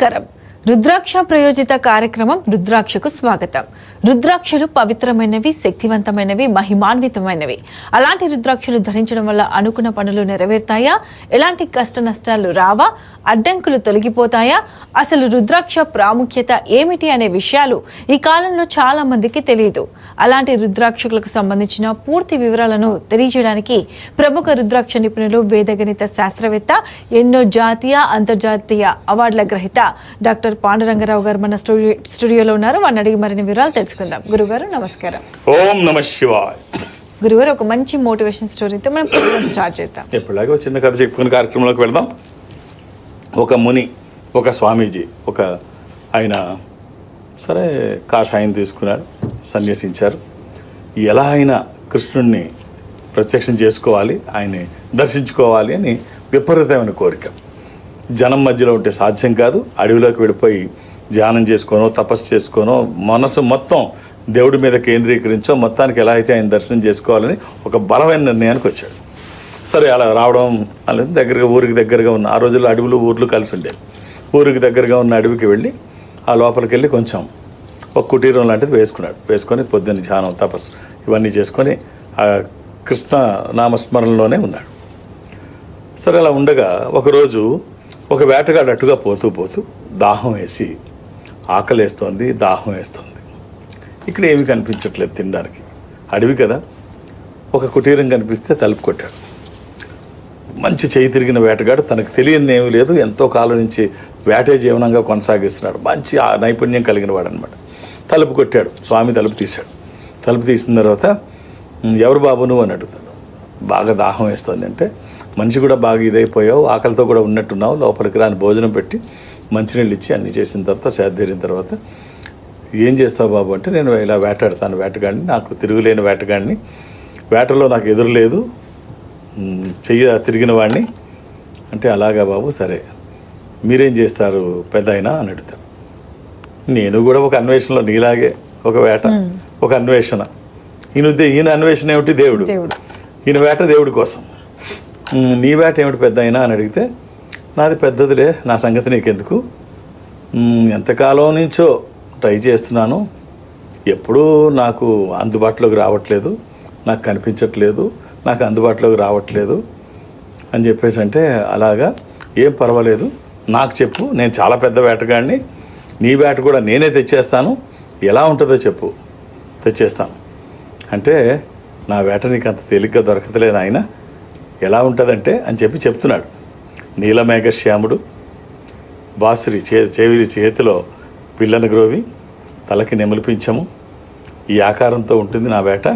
నమస్కారం. రుద్రాక్ష ప్రయోజిత కార్యక్రమం రుద్రాక్షకు స్వాగతం. రుద్రాక్షలు పవిత్రమైనవి, శక్తివంతమైనవి, మహిమాన్వితమైనవి. అలాంటి రుద్రాక్షలు ధరించడం వల్ల అనుకున్న పనులు నెరవేరుతాయా? ఎలాంటి కష్ట నష్టాలు రావా? అడ్డంకులు తొలగిపోతాయా? అసలు రుద్రాక్ష ప్రాముఖ్యత ఏమిటి అనే విషయాలు ఈ కాలంలో చాలా మందికి తెలియదు. అలాంటి రుద్రాక్షలకు సంబంధించిన పూర్తి వివరాలను తెలియజేయడానికి ప్రముఖ రుద్రాక్ష నిపుణులు, వేదగణిత శాస్త్రవేత్త, ఎన్నో జాతీయ అంతర్జాతీయ అవార్డుల గ్రహీత డాక్టర్ పాండురంగారావు గారు మన స్టూడియోలో ఉన్నారు. వారిని అడిగి మరిన్ని వివరాలు తెలుసుకుందాం. గురుగారు నమస్కారం. ఓం నమః శివాయ. గురుగారు, ఒక మంచి మోటివేషన్ స్టోరీతో మనం ప్రోగ్రామ్ స్టార్ట్ చేద్దాం. ఎప్పటిలాగా చిన్న కథ చెప్పుకునే కార్యక్రమంలోకి వెళ్దాం. ఒక ముని, ఒక స్వామీజీ, ఆయన సరే కాషాయం తీసుకున్నాడు, సన్యసించారు. ఎలా అయినా కృష్ణుడిని ప్రత్యక్షం చేసుకోవాలి, ఆయన్ని దర్శించుకోవాలి అని విపరీతమైన కోరిక. జనం మధ్యలో ఉంటే సాధ్యం కాదు. అడవిలోకి వెళ్ళిపోయి ధ్యానం చేసుకోనో, తపస్సు చేసుకోనో, మనసు మొత్తం దేవుడి మీద కేంద్రీకరించో మొత్తానికి ఎలా అయితే ఆయన దర్శనం చేసుకోవాలని ఒక బలమైన నిర్ణయానికి వచ్చాడు. సరే అలా రావడం అనేది దగ్గరగా, ఊరికి దగ్గరగా ఉన్న, ఆ రోజుల్లో అడవులు ఊర్లు కలిసి ఉండేవి. ఊరికి దగ్గరగా ఉన్న అడవికి వెళ్ళి ఆ లోపలికి వెళ్ళి కొంచెం ఒక కుటీరం లాంటిది వేసుకొని పొద్దున్న ధ్యానం, తపస్సు ఇవన్నీ చేసుకొని ఆ కృష్ణ నామస్మరణలోనే ఉన్నాడు. సరే అలా ఉండగా ఒకరోజు ఒక వేటగాడు అట్టుగా పోతూ దాహం వేసి, ఆకలేస్తోంది, దాహం వేస్తుంది. ఇక్కడ ఏమీ కనిపించట్లేదు తినడానికి, అడవి కదా. ఒక కుటీరం కనిపిస్తే తలుపు కొట్టాడు. మంచి చేయి తిరిగిన వేటగాడు, తనకు తెలియని ఏమీ లేదు, ఎంతో కాలం నుంచి వేటే జీవనంగా కొనసాగిస్తున్నాడు, మంచి నైపుణ్యం కలిగిన వాడు అనమాట. తలుపు కొట్టాడు. స్వామి తలుపు తీశాడు. తలుపు తీసిన తర్వాత, ఎవరు బాబు నువ్వు అని అడుగుతాడు. బాగా దాహం వేస్తుంది అంటే, మనిషి కూడా బాగా ఇదైపోయావు, ఆకలితో కూడా ఉన్నట్టున్నావు, లోపలికి రాని భోజనం పెట్టి మంచినీళ్ళు ఇచ్చి అన్నీ చేసిన తర్వాత, సేదతీరిన తర్వాత, ఏం చేస్తావు బాబు అంటే, నేను ఇలా వేటాడతాను, వేటగాడిని, నాకు తిరుగులేని వేటగాడిని, వేటలో నాకు ఎదురు లేదు, చెయ్యి తిరిగిన వాడిని అంటే, అలాగా బాబు, సరే మీరేం చేస్తారు పెద్ద అయినా అని అడుగుతాడు. నేను కూడా ఒక అన్వేషణలో, నీలాగే ఒక వేట, ఒక అన్వేషణ. ఈయన అన్వేషణ ఏమిటి? దేవుడు. ఈయన వేట దేవుడి కోసం. నీ వేట ఏమిటి పెద్ద అయినా అని అడిగితే, నాది పెద్దదిలే, నా సంగతి నీకెందుకు, ఎంతకాలం నుంచో ట్రై చేస్తున్నాను, ఎప్పుడూ నాకు అందుబాటులోకి రావట్లేదు, నాకు కనిపించట్లేదు, నాకు అందుబాటులోకి రావట్లేదు అని చెప్పేసి అంటే, అలాగా ఏం పర్వాలేదు, నాకు చెప్పు, నేను చాలా పెద్ద వేటగాడిని, నీ వేట కూడా నేనే తెచ్చేస్తాను, ఎలా ఉంటుందో చెప్పు, తెచ్చేస్తాను అంటే, నా వేట నీకు అంత తేలిగ్గా దొరకతలేదు ఆయన, ఎలా ఉంటుందంటే అని చెప్తున్నాడు. నీలమేఘశ్యాముడు, బాసురి చెవిలి చేతిలో పిల్లని గ్రోవి, తలకి నెమలిపించము, ఈ ఆకారంతో ఉంటుంది నా వేట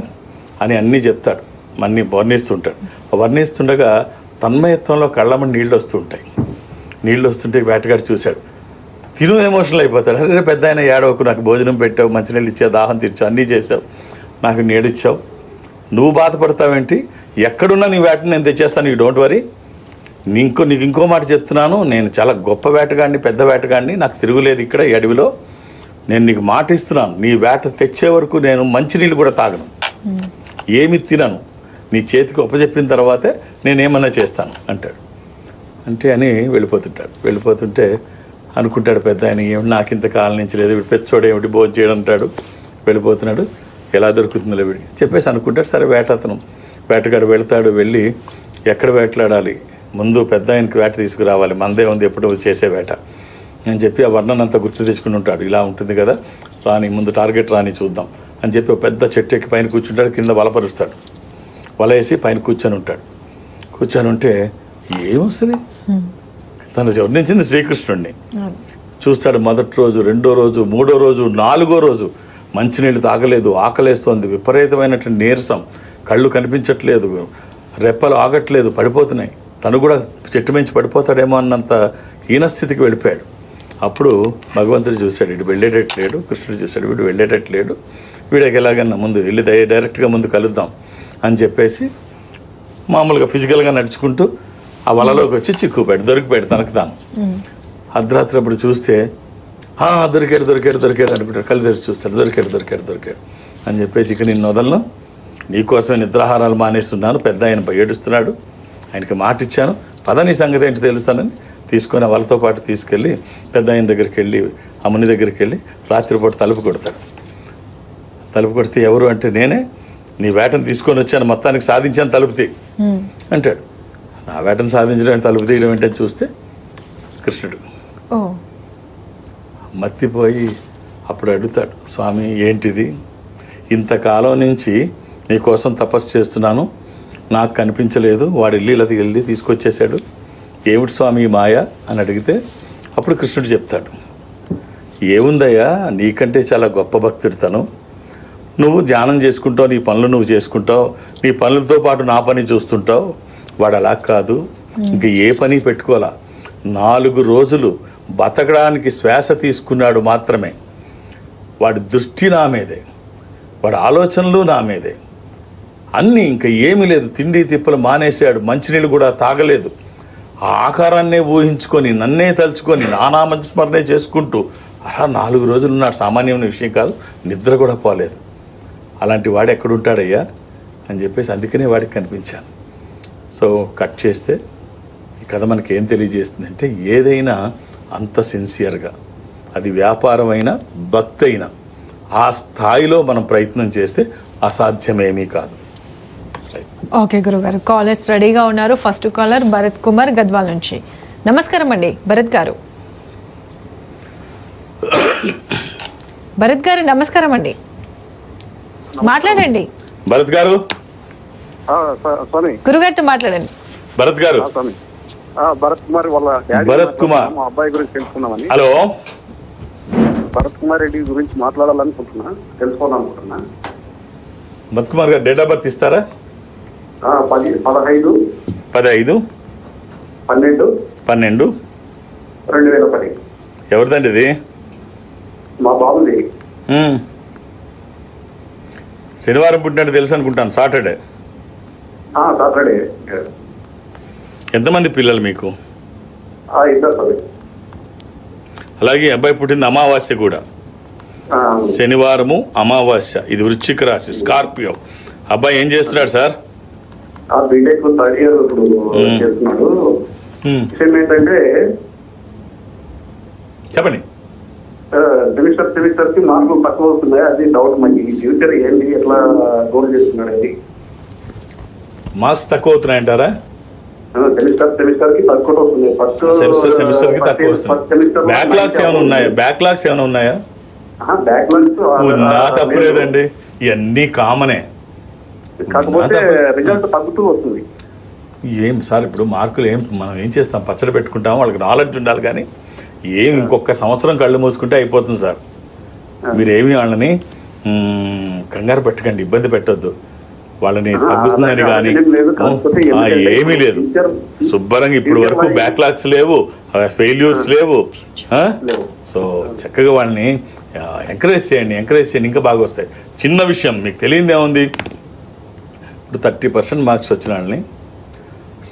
అని అన్నీ చెప్తాడు, అన్నీ వర్ణిస్తుంటాడు. వర్ణిస్తుండగా తన్మయత్వంలో కళ్ళమని నీళ్ళు వస్తుంటాయి. నీళ్ళు వస్తుంటే వేటగాడు చూశాడు, తిను ఎమోషనల్ అయిపోతాడు. అరే పెద్ద ఆయన ఏడవకు, నాకు భోజనం పెట్టావు, మంచినీళ్ళు ఇచ్చావు, దాహం తీర్చావు, అన్నీ చేసావు, నాకు నీడిచ్చావు, నువ్వు బాధపడతావేంటి, ఎక్కడున్నా నీ వేటని నేను తెచ్చేస్తాను, నీకు డోంట్ వరీ. నీకు ఇంకో మాట చెప్తున్నాను, నేను చాలా గొప్ప వేటగాడిని, పెద్ద వేటగాడిని, నాకు తిరుగులేదు ఇక్కడ ఈ అడవిలో, నేను నీకు మాట ఇస్తున్నాను, నీ వేట తెచ్చే వరకు నేను మంచినీళ్ళు కూడా తాగను, ఏమి తినను, నీ చేతికి ఒప్పచెప్పిన తర్వాతే నేనేమన్నా చేస్తాను అంటాడు. అని వెళ్ళిపోతుంటే అనుకుంటాడు పెద్ద ఆయన, ఏమిటి నాకు ఇంత కాలం నుంచి లేదు, వీడు పెచ్చోడు ఏమిటి భోజనం చేయడం అంటాడు. వెళ్ళిపోతున్నాడు, ఎలా దొరుకుతుందో వీడికి చెప్పేసి అనుకుంటాడు. సరే వేటగాడు వెళ్తాడు. వెళ్ళి ఎక్కడ వేటలాడాలి, ముందు పెద్ద ఆయనకి వేట తీసుకురావాలి, మందే ఉంది ఎప్పుడు చేసే వేట అని చెప్పి ఆ వర్ణన అంతా గుర్తు తెచ్చుకుని ఉంటాడు. ఇలా ఉంటుంది కదా, రాని ముందు టార్గెట్ రాని చూద్దాం అని చెప్పి ఒక పెద్ద చెట్టు ఎక్కి పైన కూర్చుంటాడు, కింద వలపరుస్తాడు, వల వేసి పైన కూర్చొని ఉంటే ఏమొస్తుంది, తను వర్ణించింది శ్రీకృష్ణుడిని చూస్తాడు. మొదటి రోజు, రెండో రోజు, మూడో రోజు, నాలుగో రోజు మంచినీళ్ళు తాగలేదు, ఆకలేస్తోంది, విపరీతమైనటువంటి నీరసం, కళ్ళు కనిపించట్లేదు, రెప్పలు ఆగట్లేదు, పడిపోతున్నాయి, తను కూడా చెట్టు మించి పడిపోతాడేమో అన్నంత హీనస్థితికి వెళ్ళిపోయాడు. అప్పుడు భగవంతుడు చూశాడు, వీడు వెళ్ళేటట్లేడు, కృష్ణుడు చూశాడు, వీడు వెళ్ళేటట్లేడు, వీడికి ఎలాగన్నా ముందు వెళ్ళి డైరెక్ట్గా ముందు కలుద్దాం అని చెప్పేసి మామూలుగా ఫిజికల్గా నడుచుకుంటూ ఆ వలలోకి వచ్చి దొరికిపోయాడు తనకు తాను. అర్ధరాత్రి అప్పుడు చూస్తే దొరికాడు అనుకుంటాడు, కళ్ళు తెరిచి చూస్తాడు, దొరికాడు అని చెప్పేసి, ఇక నేను వదలను, నీకోసమే నిద్రాహారాలు మానేస్తున్నాను, పెద్ద ఆయన ఏడుస్తున్నాడు, ఆయనకి మాట ఇచ్చాను, పద నీ సంగతి ఏంటి తెలుస్తానని తీసుకొని వాళ్ళతో పాటు తీసుకెళ్ళి పెద్ద ఆయన దగ్గరికి వెళ్ళి అమ్మని దగ్గరికి వెళ్ళి రాత్రిపూట తలుపు కొడతాడు. తలుపు కొడితే ఎవరు అంటే నేనే నీ వేటను తీసుకొని వచ్చాను, మొత్తానికి సాధించాను, తలుపు తీ అంటాడు. నా వేటను సాధించడానికి తలుపు తీయడం ఏంటని చూస్తే కృష్ణుడు. మత్తిపోయి అప్పుడు అడుగుతాడు, స్వామి ఏంటిది, ఇంతకాలం నుంచి నీకోసం తపస్సు చేస్తున్నాను, నాకు కనిపించలేదు, వాడు వెళ్ళి తీసుకొచ్చేసాడు, ఏమిటి స్వామి మాయ అని అడిగితే అప్పుడు కృష్ణుడు చెప్తాడు, ఏముందయ్యా నీకంటే చాలా గొప్ప భక్తుడు తను, నువ్వు ధ్యానం చేసుకుంటావు, నీ పనులు నువ్వు చేసుకుంటావు, నీ పనులతో పాటు నా పని చూస్తుంటావు, వాడు అలా కాదు, ఇంక ఏ పని పెట్టుకోవాలా, 4 రోజులు బతకడానికి శ్వాస తీసుకున్నాడు మాత్రమే, వాడి దృష్టి నా మీదే, వాడి ఆలోచనలు నా మీదే, అన్నీ ఇంకా ఏమీ లేదు, తిండి తిప్పలు మానేశాడు, మంచినీళ్ళు కూడా తాగలేదు, ఆ ఆకారాన్నే ఊహించుకొని నన్నే తలుచుకొని నానామస్మరణే చేసుకుంటూ అలా 4 రోజులు ఉన్నాడు. సామాన్యమైన విషయం కాదు, నిద్ర కూడా పోలేదు. అలాంటి వాడు ఎక్కడుంటాడయ్యా అని చెప్పేసి అందుకనే వాడికి కనిపించాను. సో కట్ చేస్తే ఈ కథ మనకి ఏం తెలియజేస్తుందంటే, ఏదైనా అంత సిన్సియర్గా, అది వ్యాపారమైన భక్తి అయినా ఆ స్థాయిలో మనం ప్రయత్నం చేస్తే అసాధ్యమేమీ కాదు. ఓకే గురుగారు, కాలర్స్ రెడీగా ఉన్నారు. ఫస్ట్ కాలర్ భరత్ కుమార్ గద్వాల్ నుంచి. నమస్కారం అండి భరత్ గారు. భరత్ గారు నమస్కారం అండి, మాట్లాడండి. భరత్ గారు, గురుగారితో మాట్లాడండి. భరత్ గారు, భరత్ కుమార్ వాళ్ళ భరత్ కుమార్ మా అబ్బాయి గురించి తెలుసుకుందామని. హలో, భరత్ కుమార్ రెడ్డి గురించి మాట్లాడాలనుకుంటున్నా, తెలుసుకోవాలనుకుంటున్నా. భరత్ కుమార్ గారు డేట్ ఆఫ్ బర్త్ ఇస్తారా? 15/12/2010. ఎవరిదండి ఇది? మా బాబుది. శనివారం పుట్టినట్టు తెలుసు అనుకుంటాను. సాటర్డే. సాటర్డే. ఎంతమంది పిల్లలు మీకు? 2. అలాగే అబ్బాయి పుట్టింది అమావాస్య కూడా, శనివారము అమావాస్య. ఇది వృశ్చిక రాశి, స్కార్పియో. అబ్బాయి ఏం చేస్తున్నాడు సార్? బీటెక్ 3rd year ఇప్పుడు చేస్తున్నాడు. విషయం ఏంటంటే చెప్పండి. సెమిస్టర్ కి మార్కులు తక్కువ వస్తున్నాయి, అది డౌట్. మనకి ఫ్యూచర్ ఏంటి, ఎట్లా గోల్ చేస్తున్నాడు అది? మార్క్స్ తక్కువ అవుతున్నాయంటారా? సెమిస్టర్ కి తక్కువ వస్తున్నాయి. సెమిస్టర్ కి తక్కువ వస్తున్నాయి. బ్యాక్లాగ్స్ ఏమైనా ఉన్నాయా? బ్యాక్లాగ్స్ ఏమైనా ఉన్నాయా? ఉన్నా తప్పులేదండి, ఇవన్నీ కామనే. కాకపోతే రిజల్ట్ తగ్గుతూ వస్తుంది. ఏం సార్ ఇప్పుడు మార్కులు మనం ఏం చేస్తాం, పచ్చడి పెట్టుకుంటాం, వాళ్ళకి నాలెడ్జ్ ఉండాలి. కానీ ఇంకొక సంవత్సరం కళ్ళు మూసుకుంటే అయిపోతుంది సార్. మీరేమి వాళ్ళని కంగారు పెట్టకండి, ఇబ్బంది పెట్టొద్దు. వాళ్ళని తగ్గుతుందని కానీ ఏమీ లేదు. శుభ్రంగా ఇప్పుడు వరకు బ్యాక్లాగ్స్ లేవు, ఫెయిల్యూర్స్ లేవు. సో చక్కగా వాళ్ళని ఎంకరేజ్ చేయండి, ఇంకా బాగా వస్తాయి. చిన్న విషయం మీకు తెలియదు ఏముంది, ఇప్పుడు 30% మార్క్స్ వచ్చిన వాళ్ళని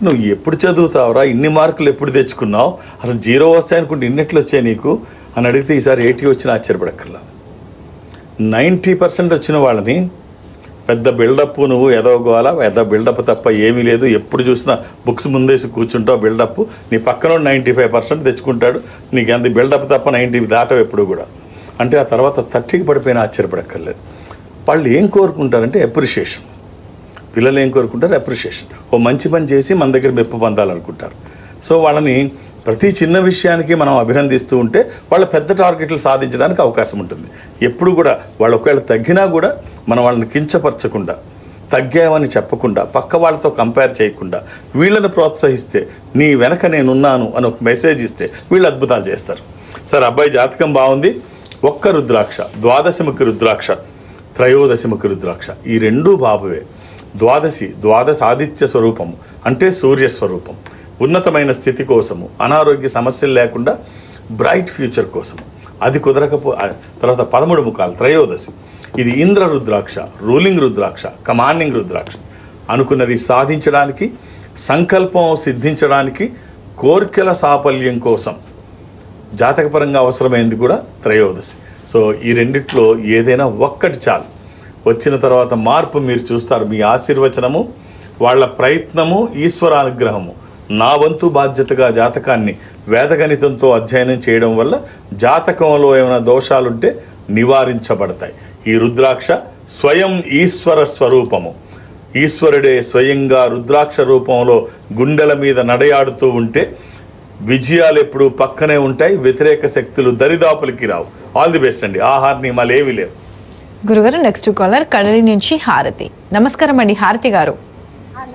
నువ్వు ఎప్పుడు చదువుతావురా, ఇన్ని మార్కులు ఎప్పుడు తెచ్చుకున్నావు, అసలు 0 వస్తాయి అనుకుంటే ఇన్నెట్లు వచ్చాయి నీకు అని అడిగితే ఈసారి 80 వచ్చినా ఆశ్చర్యపడక్కర్లా. 90% వచ్చిన వాళ్ళని పెద్ద బిల్డప్, నువ్వు ఎదవగోవాలా, బిల్డప్ తప్ప ఏమీ లేదు, ఎప్పుడు చూసినా బుక్స్ ముందేసి కూర్చుంటావు బిల్డప్, నీ పక్కన 95% తెచ్చుకుంటాడు, నీకు ఎంత బిల్డప్ తప్ప 90 దాటవు ఎప్పుడు కూడా. అంటే ఆ తర్వాత 30కి పడిపోయినా ఆశ్చర్యపడక్కర్లేదు. వాళ్ళు ఏం కోరుకుంటారంటే అప్రిషియేషన్. పిల్లలు ఏం కోరుకుంటారు? అప్రిషియేషన్. ఓ మంచి పని చేసి మన దగ్గర మెప్పు పొందాలనుకుంటారు. సో వాళ్ళని ప్రతి చిన్న విషయానికి మనం అభినందిస్తూ ఉంటే వాళ్ళ పెద్ద టార్గెట్లు సాధించడానికి అవకాశం ఉంటుంది. ఎప్పుడు కూడా వాళ్ళు ఒకవేళ తగ్గినా కూడా మనం వాళ్ళని కించపరచకుండా, తగ్గామని చెప్పకుండా, పక్క వాళ్ళతో కంపేర్ చేయకుండా వీళ్ళని ప్రోత్సహిస్తే, నీ వెనక నేనున్నాను అని ఒక మెసేజ్ ఇస్తే వీళ్ళు అద్భుతాలు చేస్తారు. సార్ అబ్బాయి జాతకం బాగుంది, ఒక్క రుద్రాక్ష, 12ముఖి రుద్రాక్ష, 13ముఖి రుద్రాక్ష, ఈ 2 బాబువే. 12 ఆదిత్య స్వరూపము అంటే సూర్య స్వరూపం, ఉన్నతమైన స్థితి కోసము, అనారోగ్య సమస్యలు లేకుండా బ్రైట్ ఫ్యూచర్ కోసము. అది కుదరకపో తర్వాత 13 ముఖాలు 13, ఇది ఇంద్ర రుద్రాక్ష, రూలింగ్ రుద్రాక్ష, కమాండింగ్ రుద్రాక్ష. అనుకున్నది సాధించడానికి, సంకల్పం సిద్ధించడానికి, కోర్కెల సాఫల్యం కోసం జాతకపరంగా అవసరమైంది కూడా 13. సో ఈ రెండిట్లో ఏదైనా ఒక్కటి చాలు. వచ్చిన తర్వాత మార్పు మీరు చూస్తారు. మీ ఆశీర్వచనము, వాళ్ళ ప్రయత్నము, ఈశ్వరానుగ్రహము నా వంతు బాధ్యతగా జాతకాన్ని వేదగణితంతో అధ్యయనం చేయడం వల్ల జాతకంలో ఏమైనా దోషాలుంటే నివారించబడతాయి. ఈ రుద్రాక్ష స్వయం ఈశ్వర స్వరూపము. ఈశ్వరుడే స్వయంగా రుద్రాక్ష రూపంలో గుండెల మీద నడయాడుతూ ఉంటే విజయాలు ఎప్పుడు పక్కనే ఉంటాయి, వ్యతిరేక శక్తులు దరిదాపులకి రావు. ఆల్ ది బెస్ట్ అండి. ఆహార నియమాలు ఏమీ లేవు. గురుగారు నెక్స్ట్ కాలర్ కడలి నుంచి హారతి. నమస్కారం అండి హారతి గారు.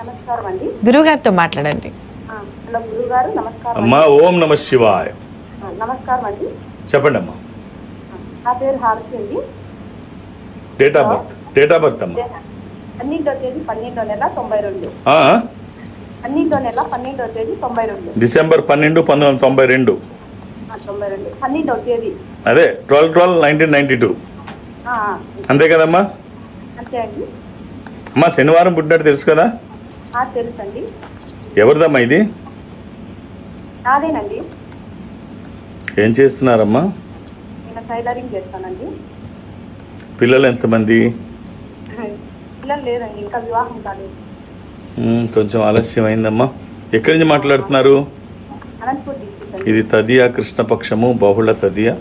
నమస్కారం అండి. గురుగారితో మాట్లాడండి. హలో గురుగారు, నమస్కారం. అమ్మా ఓం నమ శివాయ. నమస్కారం అండి. చెప్పండి అమ్మా. నా పేరు హారతి అండి. డేట్ ఆఫ్ బర్త్ అమ్మా. 12వ తేదీ 12వ నెల 92. 12వ నెల 12వ తేదీ 92. డిసెంబర్ 12, 1992. 92 12వ తేదీ. అదే 12/12/1992. అంతే కదమ్మా? అంతే అండి. అమ్మా శనివారం పుట్టినట్టు తెలుసు కదా? తెలుసండి. ఎవరిదమ్మా ఇది? నాదేనండి. ఏం చేస్తున్నారమ్మా? నేను టైలరింగ్ చేస్తానండి. పిల్లలు ఎంతమంది? పిల్లలు లేదండి, ఇంకా వివాహం కాలేదు. కొంచెం ఆలస్యం అయిందమ్మా. ఎక్కడి నుంచి మాట్లాడుతున్నారు? అనంతపూర్ డిస్ట్రిక్ట్. ఇది తదియా కృష్ణపక్షము, బహుళ తదియా.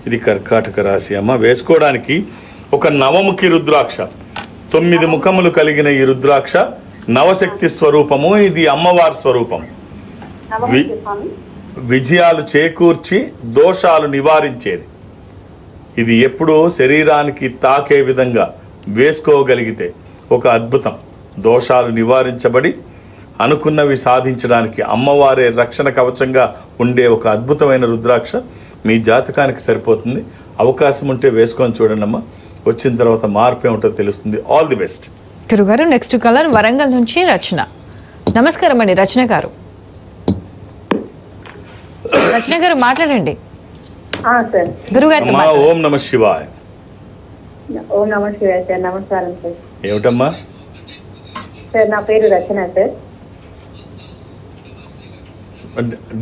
ఇది కర్కాటక రాశి అమ్మ. వేసుకోవడానికి ఒక నవముఖి రుద్రాక్ష, 9 ముఖములు కలిగిన ఈ రుద్రాక్ష నవశక్తి స్వరూపము. ఇది అమ్మవారి స్వరూపం. విజయాలు చేకూర్చి దోషాలు నివారించేది. ఇది ఎప్పుడూ శరీరానికి తాకే విధంగా వేసుకోగలిగితే ఒక అద్భుతం. దోషాలు నివారించబడి అనుకున్నవి సాధించడానికి అమ్మవారే రక్షణ కవచంగా ఉండే ఒక అద్భుతమైన రుద్రాక్ష మీ జాతకానికి సరిపోతుంది. అవకాశం ఉంటే వేసుకొని చూడండి అమ్మా. వచ్చిన తర్వాత మార్పు ఏమిటో తెలుస్తుంది. All the best. గురుగారు నెక్స్ట్ కాలర్ వరంగల్ నుంచి రచన. నమస్కారం అండి రచన గారు. రచన గారు మాట్లాడండి. గురుగారు ఓం నమ శివాయ. ఓం నమ శివాయ సార్. నమస్కారం సార్. ఏమిటమ్మా? సార్ నా పేరు Rachana sir.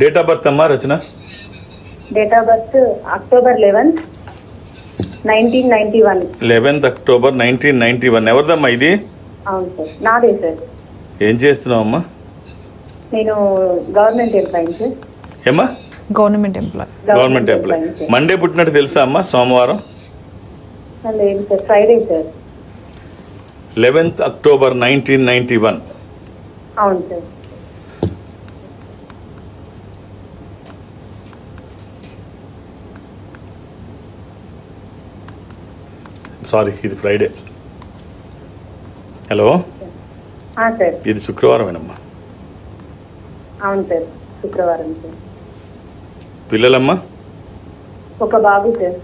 Date of birth అమ్మా Rachana? Date of birth October 11, 1991. 11th October 1991. ఎవరిదమ్మా ఇది? అవును సార్, నాదే సార్. ఏం చేస్తున్నావు అమ్మా? నేను గవర్నమెంట్ ఎంప్లాయీ సార్. ఏమ్మా? Government employee. Government employee. Monday పుట్టినట్టు తెలుసా అమ్మా? సోమవారం? లేదు sir, Friday sir. 11th October 1991. అవును సార్. సారీ, ఇది ఫ్రైడే. Hello, sir. ఇది శుక్రవారమేనమ్మా. అవును సార్, శుక్రవారం సార్. పిల్లలమ్మా? ఒక బాబు సార్.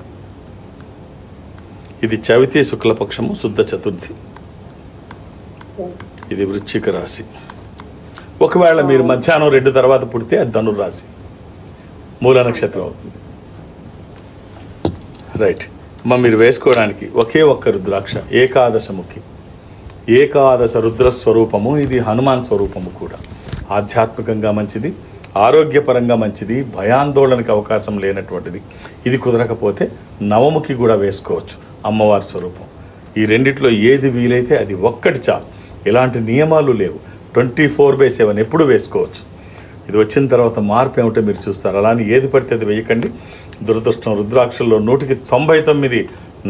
ఇది చవితి శుక్లపక్షము, శుద్ధ చతుర్థి. ఇది వృశ్చిక రాశి. ఒకవేళ మీరు మధ్యాహ్నం 2 తర్వాత పుడితే అది ధనుర్రాశి, మూల నక్షత్రం అవుతుంది. రైట్ అమ్మా. మీరు వేసుకోవడానికి ఒకే ఒక్క రుద్రాక్ష, ఏకాదశముఖి, ఏకాదశ రుద్ర స్వరూపము. ఇది హనుమాన్ స్వరూపము కూడా. ఆధ్యాత్మికంగా మంచిది, ఆరోగ్యపరంగా మంచిది, భయాందోళనకు అవకాశం లేనటువంటిది. ఇది కుదరకపోతే నవముఖి కూడా వేసుకోవచ్చు, అమ్మవారి స్వరూపం. ఈ రెండిట్లో ఏది వీలైతే అది ఒక్కటి చాలు. ఎలాంటి నియమాలు లేవు. 24/7 ఎప్పుడు వేసుకోవచ్చు. ఇది వచ్చిన తర్వాత మార్పు ఏమిటో మీరు చూస్తారు. అలానే ఏది పడితే అది వేయకండి. దురదృష్టం, రుద్రాక్షల్లో 100కి 99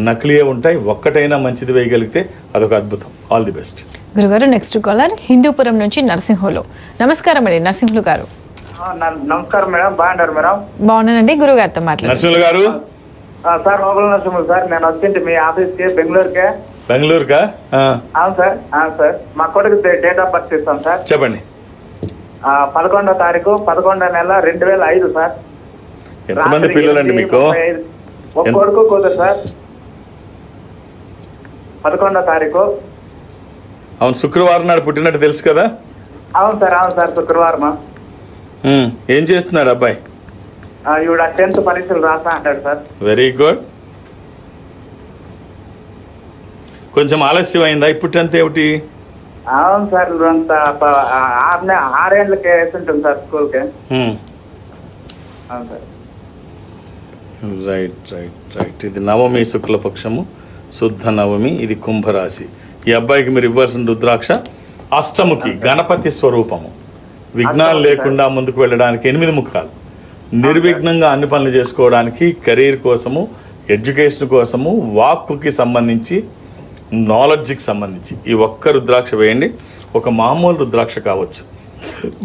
నకిలీయే ఉంటాయి. ఒక్కటైనా మంచిది వేయగలిగితే అదొక అద్భుతం. All the best. గురుగారు నెక్స్ట్ కాలర్ హిందూపురం నుంచి నరసింహులు. నమస్కారం అండి నరసింహులు గారు. నమస్కారం మేడం. బాగున్నారు మేడం? బాగున్నానండి. గురుగారితో మాట్లాడండి. నరసింహులు గారు. Sir Mogala Narasimhulu sir. నేను వచ్చింది మీ ఆఫీస్కి బెంగళూరుకే. బెంగళూరుకా? అవును సార్. సార్ మా కొడుకు డేట్ ఆఫ్ బర్త్ ఇస్తాను సార్. చెప్పండి. 11వ తారీఖు 11వ నెల 2005 సార్. ఎంతమంది పిల్లలండి మీకు? ఒక కొడుకు కూతురు సార్. 11వ తారీఖు. అవును, శుక్రవారం నాడు పుట్టినట్టు తెలుసు కదా? అవును సార్. అవును సార్, శుక్రవారం. ఏం చేస్తున్నాడు అబ్బాయి? ఈవిడ 10th పరీక్షలు రాస్తా అంటాడు సార్. Very good. కొంచెం ఆలస్యం అయిందా? ఇప్పుడు 10th ఏమిటి? అవును సార్, అంత 6 ఏళ్ళకి వేస్తుంటుంది సార్ స్కూల్కి. అవును సార్. Right right right. ఇది నవమి శుక్లపక్షము, శుద్ధ నవమి. ఇది కుంభరాశి. ఈ అబ్బాయికి మీరు ఇవ్వాల్సిన రుద్రాక్ష అష్టముఖి గణపతి స్వరూపము, విఘ్నాలు లేకుండా ముందుకు వెళ్ళడానికి 8 ముఖాలు, నిర్విఘ్నంగా అన్ని పనులు చేసుకోవడానికి, కెరీర్ కోసము, ఎడ్యుకేషన్ కోసము, వాక్కుకి సంబంధించి, నాలెడ్జ్కి సంబంధించి ఈ ఒక్క రుద్రాక్ష వేయండి. ఒక మామూలు రుద్రాక్ష కావచ్చు,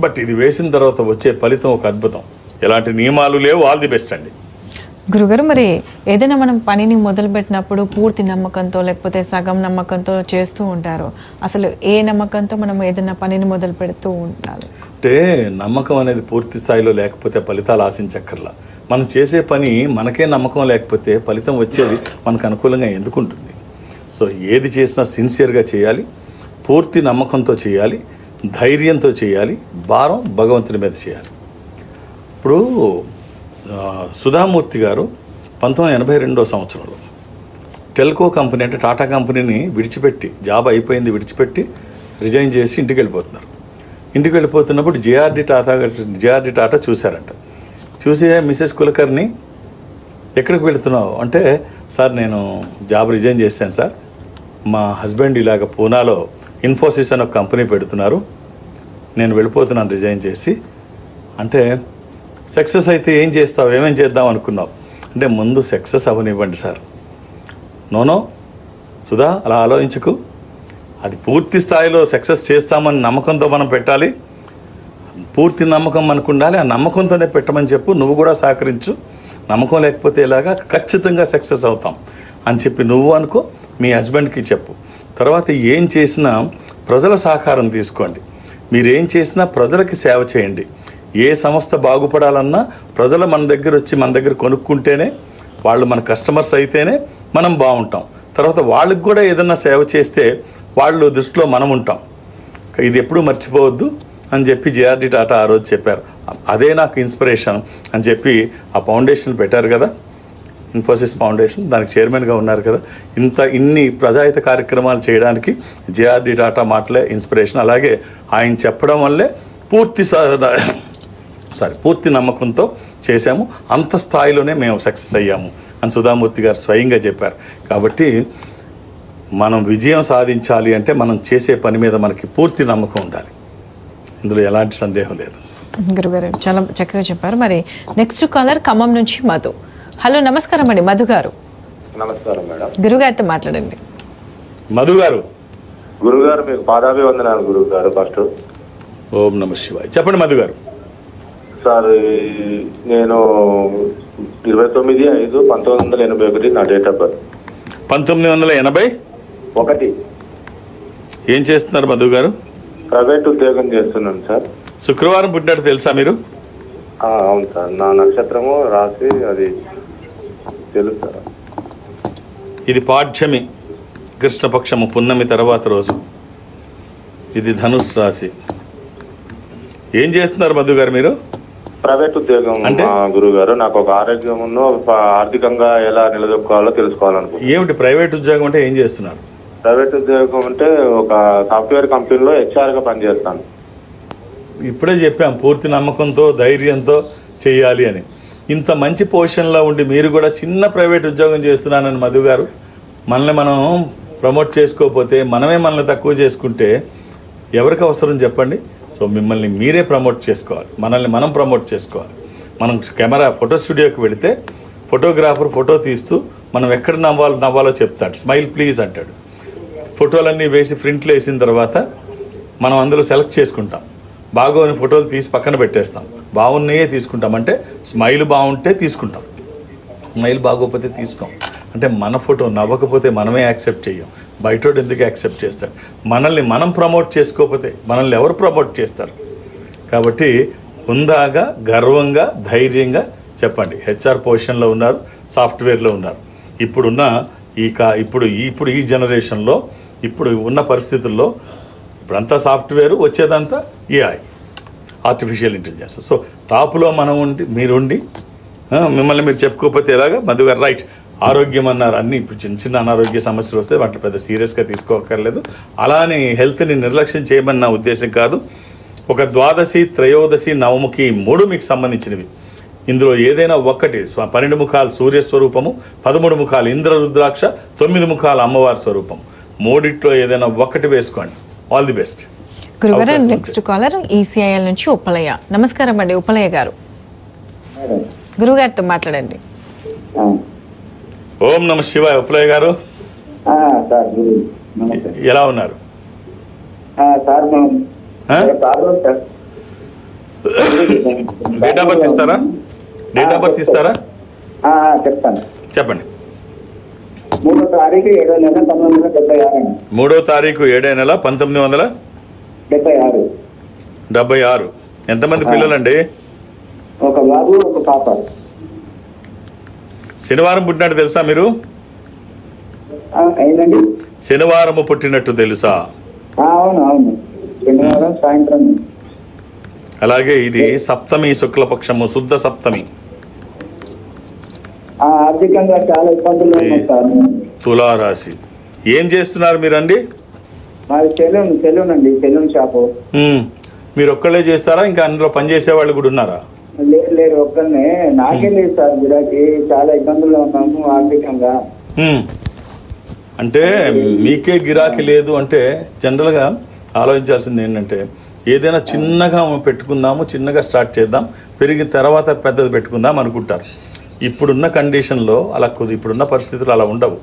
బట్ ఇది వేసిన తర్వాత వచ్చే ఫలితం ఒక అద్భుతం. ఎలాంటి నియమాలు లేవు. ఆల్ ది బెస్ట్ అండి. గురుగారు, మరి ఏదైనా మనం పనిని మొదలుపెట్టినప్పుడు పూర్తి నమ్మకంతో లేకపోతే సగం నమ్మకంతో చేస్తూ ఉంటారు. అసలు ఏ నమ్మకంతో మనం ఏదైనా పనిని మొదలు పెడుతూ ఉండాలి? అంటే నమ్మకం అనేది పూర్తి స్థాయిలో లేకపోతే ఫలితాలు ఆశించక్కర్లా. మనం చేసే పని మనకే నమ్మకం లేకపోతే ఫలితం వచ్చేది మనకు అనుకూలంగా ఎందుకు ఉంటుంది? సో ఏది చేసినా సిన్సియర్గా చేయాలి, పూర్తి నమ్మకంతో చేయాలి, ధైర్యంతో చేయాలి, భారం భగవంతుని మీద చేయాలి. ఇప్పుడు సుధామూర్తి గారు 1982 సంవత్సరంలో టెల్కో కంపెనీ అంటే టాటా కంపెనీని విడిచిపెట్టి, జాబ్ అయిపోయింది విడిచిపెట్టి రిజైన్ చేసి ఇంటికి వెళ్ళిపోతున్నారు. ఇంటికి వెళ్ళిపోతున్నప్పుడు జేఆర్డి టాటా చూశారంట. చూసి మిసెస్ కులకర్ని ఎక్కడికి వెళుతున్నావు అంటే, సార్ నేను జాబ్ రిజైన్ చేశాను సార్, మా హస్బెండ్ ఇలాగ పూనాలో ఇన్ఫోసిస్ అని ఒక కంపెనీ పెడుతున్నారు, నేను వెళ్ళిపోతున్నాను రిజైన్ చేసి అంటే, సక్సెస్ అయితే ఏం చేస్తావు, ఏమేం చేద్దాం అనుకున్నావు అంటే, ముందు సక్సెస్ అవ్వనివ్వండి సార్. నోనో సుధా, అలా ఆలోచించకు, అది పూర్తి స్థాయిలో సక్సెస్ చేస్తామని నమ్మకంతో మనం పెట్టాలి. పూర్తి నమ్మకం మనకు ఉండాలి. ఆ నమ్మకంతోనే పెట్టమని చెప్పు, నువ్వు కూడా సహకరించు. నమ్మకం లేకపోతే ఇలాగా ఖచ్చితంగా సక్సెస్ అవుతాం అని చెప్పి నువ్వు అనుకో, మీ హస్బెండ్కి చెప్పు. తర్వాత ఏం చేసినా ప్రజల సహకారం తీసుకోండి. మీరేం చేసినా ప్రజలకి సేవ చేయండి. ఏ సంస్థ బాగుపడాలన్నా ప్రజలు మన దగ్గర వచ్చి మన దగ్గర కొనుక్కుంటేనే, వాళ్ళు మన కస్టమర్స్ అయితేనే మనం బాగుంటాం. తర్వాత వాళ్ళకి కూడా ఏదన్నా సేవ చేస్తే వాళ్ళు దృష్టిలో మనం ఉంటాం. ఇది ఎప్పుడూ మర్చిపోవద్దు అని చెప్పి జేఆర్డి టాటా ఆ రోజు చెప్పారు. అదే నాకు ఇన్స్పిరేషన్ అని చెప్పి ఆ ఫౌండేషన్ పెట్టారు కదా, ఇన్ఫోసిస్ ఫౌండేషన్, దానికి చైర్మన్గా ఉన్నారు కదా. ఇన్ని ప్రజాహిత కార్యక్రమాలు చేయడానికి జేఆర్డి టాటా మాటలే ఇన్స్పిరేషన్. అలాగే ఆయన చెప్పడం వల్లే పూర్తి నమ్మకంతో చేశాము, అంత స్థాయిలోనే మేము సక్సెస్ అయ్యాము అని సుధామూర్తి గారు స్వయంగా చెప్పారు. కాబట్టి మనం విజయం సాధించాలి అంటే మనం చేసే పని మీద మనకి పూర్తి నమ్మకం ఉండాలి. ఇందులో ఎలాంటి సందేహం లేదు. గురుగారు చాలా చక్కగా చెప్పారు. మరి నెక్స్ట్ కాలర్ ఖమ్మం నుంచి మధు. హలో, నమస్కారం అండి మధు గారు. నమస్కారం మేడం. గురుగారితో మాట్లాడండి. మధు గారు. గురుగారు మీకు పాదాభివందనాలు గురుగారు. ఫస్ట్ ఓం నమ శివాయ. చెప్పండి మధు గారు. సార్, నేను 29/5/1981 నా డేట్ ఆఫ్ బర్త్. 1981. ఏం చేస్తున్నారు మధు గారు? ప్రైవేట్ ఉద్యోగం చేస్తున్నాను సార్. శుక్రవారం పుట్టినట్టు తెలుసా మీరు? అవును సార్, నా నక్షత్రము రాశి అది తెలుసు సార్. ఇది పాఠ్యమి, కృష్ణపక్షము, పున్నమి తర్వాత రోజు. ఇది ధనుస్ రాశి. ఏం చేస్తున్నారు మధు గారు మీరు? ప్రైవేట్ ఉద్యోగం అంటే గురుగారు. నాకు ఒక ఆరోగ్యం ఆర్థికంగా ఎలా నిలదొక్కోవాలో తెలుసుకోవాలనుకుంటున్నాను. ఏమిటి ప్రైవేట్ ఉద్యోగం అంటే? ఏం చేస్తున్నారు? ప్రైవేట్ ఉద్యోగం అంటే ఒక సాఫ్ట్వేర్ కంపెనీలో హెచ్ఆర్గా పనిచేస్తాను. ఇప్పుడే చెప్పాం పూర్తి నమ్మకంతో ధైర్యంతో చేయాలి అని. ఇంత మంచి పొజిషన్లో ఉండి మీరు కూడా చిన్న ప్రైవేట్ ఉద్యోగం చేస్తున్నానని మధు గారు, మనల్ని మనం ప్రమోట్ చేసుకోకపోతే, మనల్ని తక్కువ చేసుకుంటే ఎవరికి అవసరం చెప్పండి? సో మిమ్మల్ని మీరే ప్రమోట్ చేసుకోవాలి, మనల్ని మనం ప్రమోట్ చేసుకోవాలి. మనం కెమెరా ఫోటో స్టూడియోకి వెళితే ఫోటోగ్రాఫర్ ఫోటో తీస్తూ మనం ఎక్కడ నవ్వాలో చెప్తాడు, స్మైల్ ప్లీజ్ అంటాడు. ఫోటోలన్నీ వేసి ప్రింట్లు వేసిన తర్వాత మనం అందులో సెలెక్ట్ చేసుకుంటాం. బాగోని ఫోటోలు తీసి పక్కన పెట్టేస్తాం, బాగున్నాయే తీసుకుంటాం. అంటే స్మైల్ బాగుంటే తీసుకుంటాం, స్మైల్ బాగోకపోతే తీసుకోం. అంటే మన ఫోటో నవ్వకపోతే మనమే యాక్సెప్ట్ చేయం, బయటోడు ఎందుకు యాక్సెప్ట్ చేస్తాడు? మనల్ని మనం ప్రమోట్ చేసుకోకపోతే మనల్ని ఎవరు ప్రమోట్ చేస్తారు? కాబట్టి హుందాగా, గర్వంగా, ధైర్యంగా చెప్పండి. హెచ్ఆర్ పొజిషన్లో ఉన్నారు, సాఫ్ట్వేర్లో ఉన్నారు. ఇప్పుడు ఈ జనరేషన్లో, ఇప్పుడు ఉన్న పరిస్థితుల్లో ఇప్పుడంతా సాఫ్ట్వేర్, వచ్చేదంతా ఏఐ, ఆర్టిఫిషియల్ ఇంటెలిజెన్స్. సో టాప్లో మీరుండి మిమ్మల్ని మీరు చెప్పుకోకపోతే ఎలాగా? మధు గారు రైట్. ఆరోగ్యం అన్నారు, అన్ని ఇప్పుడు చిన్న చిన్న అనారోగ్య సమస్యలు వస్తే వాటిని పెద్ద సీరియస్గా తీసుకోక్కర్లేదు. అలానే హెల్త్ని నిర్లక్ష్యం చేయమని నా ఉద్దేశం కాదు. ఒక ద్వాదశి, త్రయోదశి, నవముఖి 3 మీకు సంబంధించినవి. ఇందులో ఏదైనా ఒక్కటి, 12 ముఖాలు సూర్యస్వరూపము, 13 ముఖాలు ఇంద్ర రుద్రాక్ష, 9 ముఖాలు అమ్మవారి స్వరూపం, 3 ఏదైనా ఒక్కటి వేసుకోండి. All the best. గురుగారు అవకాశం నెక్స్ట్ కాలర్ ఈసీఐఎల్ నుంచి ఉప్పలయ్య. నమస్కారం అండి ఉప్పలయ్య గారు. గురుగారితో మాట్లాడండి. ఓం నమ శివాయ. ఉప్పలయ్య గారు సార్ నమస్తే ఎలా ఉన్నారు? సార్ డేట్ ఆఫ్ బర్త్ ఇస్తారా? డేట్ ఆఫ్ బర్త్ ఇస్తారా? చెప్తాను. చెప్పండి. 3వ తారీఖు 7వ నెల 1976. 3వ తారీఖు 7వ నెల 1976. ఎంతమంది పిల్లలండి? ఒక బాబు ఒక పాప. శనివారం పుట్టినట్టు తెలుసా మీరు? అయిందండి. శనివారం పుట్టినట్టు తెలుసా? అవును అవును, శనివారం సాయంత్రం. అలాగే ఇది సప్తమి, శుక్లపక్షము, శుద్ధ సప్తమి. ఆర్థికంగా చాలా ఇబ్బందులు ఉన్నాయి సార్. తులారాశి. ఏం చేస్తున్నారు మీరండి? మాది సెలూన్ అండి, సెలూన్ షాపు. మీరు ఒక్కళ్ళే చేస్తారా, ఇంకా అందులో పనిచేసే వాళ్ళు కూడా ఉన్నారా? లేరు, ఒక్కనే. నాకే లేదు సార్ గిరాకీ, చాలా ఇబ్బందుల్లో ఉన్నాము ఆర్థికంగా. అంటే మీకే గిరాకీ లేదు అంటే జనరల్గా ఆలోచించాల్సింది ఏంటంటే ఏదైనా చిన్నగా పెట్టుకుందాము, చిన్నగా స్టార్ట్ చేద్దాం, పెరిగిన తర్వాత పెద్దది పెట్టుకుందాం అనుకుంటారు. ఇప్పుడున్న కండిషన్లో అలా ఇప్పుడున్న పరిస్థితులు అలా ఉండవు.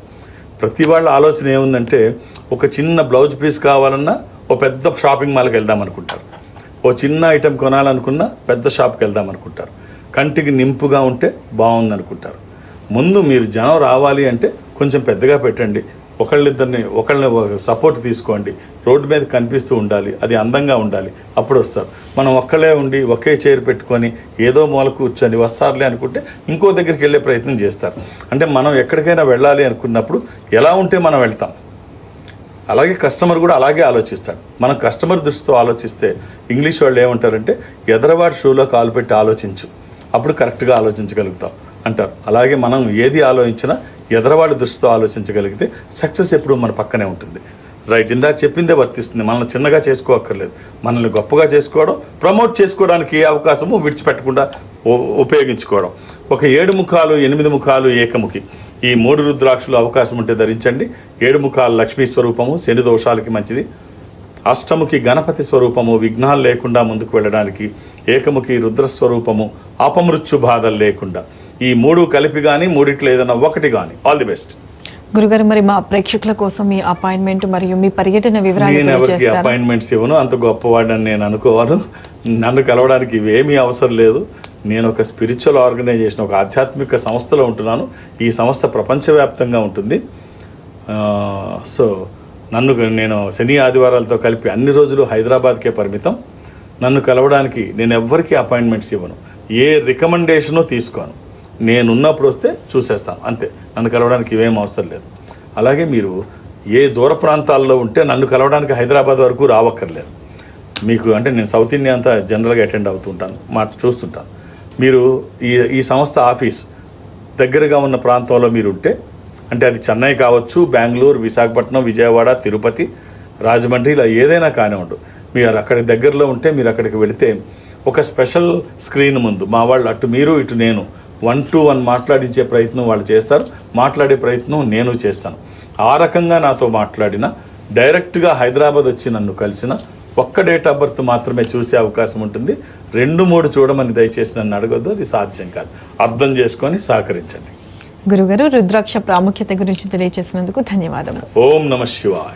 ప్రతి వాళ్ళ ఆలోచన ఏముందంటే ఒక చిన్న బ్లౌజ్ పీస్ కావాలన్నా ఓ పెద్ద షాపింగ్ మాల్కి వెళ్దాం అనుకుంటారు, ఓ చిన్న ఐటెం కొనాలనుకున్నా పెద్ద షాప్కి వెళ్దాం అనుకుంటారు, కంటికి నింపుగా ఉంటే బాగుంది అనుకుంటారు. ముందు మీరు జనం రావాలి అంటే కొంచెం పెద్దగా పెట్టండి, ఒకళ్ళిద్దరిని సపోర్ట్ తీసుకోండి, రోడ్డు మీద కనిపిస్తూ ఉండాలి, అది అందంగా ఉండాలి, అప్పుడు వస్తారు. మనం ఒక్కళ్ళే ఉండి ఒకే చైర్ పెట్టుకొని ఏదో మూల కూర్చొని వస్తారులే అనుకుంటే ఇంకో దగ్గరికి వెళ్ళే ప్రయత్నం చేస్తారు. అంటే మనం ఎక్కడికైనా వెళ్ళాలి అనుకున్నప్పుడు ఎలా ఉంటే మనం వెళ్తాం. అలాగే కస్టమర్ కూడా అలాగే ఆలోచిస్తాడు. మనం కస్టమర్ దృష్టితో ఆలోచిస్తే ఇంగ్లీష్ వాళ్ళు ఏమంటారంటే ఎదరవాడి షూలో కాలు పెట్టి ఆలోచించు, అప్పుడు కరెక్ట్గా ఆలోచించగలుగుతాం అంటారు. అలాగే మనం ఏది ఆలోచించినా ఎదరవాడి దృష్టితో ఆలోచించగలిగితే సక్సెస్ ఎప్పుడు మన పక్కనే ఉంటుంది. రైట్, ఇందాక చెప్పిందే వర్తిస్తుంది. మనల్ని చిన్నగా చేసుకోవక్కర్లేదు, మనల్ని గొప్పగా చేసుకోవడం, ప్రమోట్ చేసుకోవడానికి ఏ అవకాశము విడిచిపెట్టకుండా ఉపయోగించుకోవడం. ఒక 7 ముఖాలు 8 ముఖాలు ఏకముఖి, ఈ 3 రుద్రాక్షలు అవకాశం ఉంటే ధరించండి. 7 ముఖాలు లక్ష్మీ స్వరూపము, శని దోషాలకి మంచిది. అష్టముఖి గణపతి స్వరూపము, విఘ్నాలు లేకుండా ముందుకు వెళ్ళడానికి. ఏకముఖి రుద్రస్వరూపము, అపమృత్యు బాధలు లేకుండా. ఈ 3 కలిపి కానీ మూడిట్లో ఏదైనా ఒకటి కానీ. All the best. గురుగారు, మరి మా ప్రేక్షకుల కోసం మీ అపాయింట్మెంట్ మరియు మీ పర్యటన వివరాలు నేను ఎవరికి అపాయింట్మెంట్స్ ఇవ్వను, అంత గొప్పవాడని నేను అనుకోను. నన్ను కలవడానికి ఇవేమీ అవసరం లేదు. నేను ఒక స్పిరిచువల్ ఆర్గనైజేషన్, ఒక ఆధ్యాత్మిక సంస్థలో ఉంటున్నాను. ఈ సంస్థ ప్రపంచవ్యాప్తంగా ఉంటుంది. సో నేను శని ఆదివారాలతో కలిపి అన్ని రోజులు హైదరాబాద్కే పరిమితం. నన్ను కలవడానికి నేను ఎవ్వరికీ అపాయింట్మెంట్స్ ఇవ్వను, ఏ రికమెండేషను తీసుకోను. నేనున్నప్పుడు వస్తే చూసేస్తాను అంతే, నన్ను కలవడానికి ఇవేం అవసరం లేదు. అలాగే మీరు ఏ దూర ప్రాంతాల్లో ఉంటే నన్ను కలవడానికి హైదరాబాద్ వరకు రావక్కర్లేదు. మీకు అంటే నేను సౌత్ ఇండియా అంతా జనరల్గా అటెండ్ అవుతుంటాను, చూస్తుంటాను. మీరు ఈ సంస్థ ఆఫీస్ దగ్గరగా ఉన్న ప్రాంతంలో మీరు ఉంటే, అంటే అది చెన్నై కావచ్చు, బెంగళూరు, విశాఖపట్నం, విజయవాడ, తిరుపతి, రాజమండ్రి, ఇలా ఏదైనా కానివ్వండి, మీరు అక్కడికి దగ్గరలో ఉంటే మీరు అక్కడికి వెళితే ఒక స్పెషల్ స్క్రీన్ ముందు మా వాళ్ళు, అటు మీరు ఇటు నేను 1-to-1 మాట్లాడించే ప్రయత్నం వాళ్ళు చేస్తారు, మాట్లాడే ప్రయత్నం నేను చేస్తాను. ఆ రకంగా నాతో మాట్లాడిన, డైరెక్ట్గా హైదరాబాద్ వచ్చి నన్ను కలిసిన, ఒక్క డేట్ ఆఫ్ బర్త్ మాత్రమే చూసే అవకాశం ఉంటుంది. 2-3 చూడమని దయచేసి నన్ను అడగొద్దు, అది సాధ్యం కాదు. అర్థం చేసుకొని సహకరించండి. గురుగారు, రుద్రాక్ష ప్రాముఖ్యత గురించి తెలియజేసినందుకు ధన్యవాదములు. ఓం నమ శివాయ.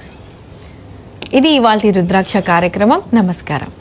ఇది ఇవాల్టి రుద్రాక్ష కార్యక్రమం. నమస్కారం.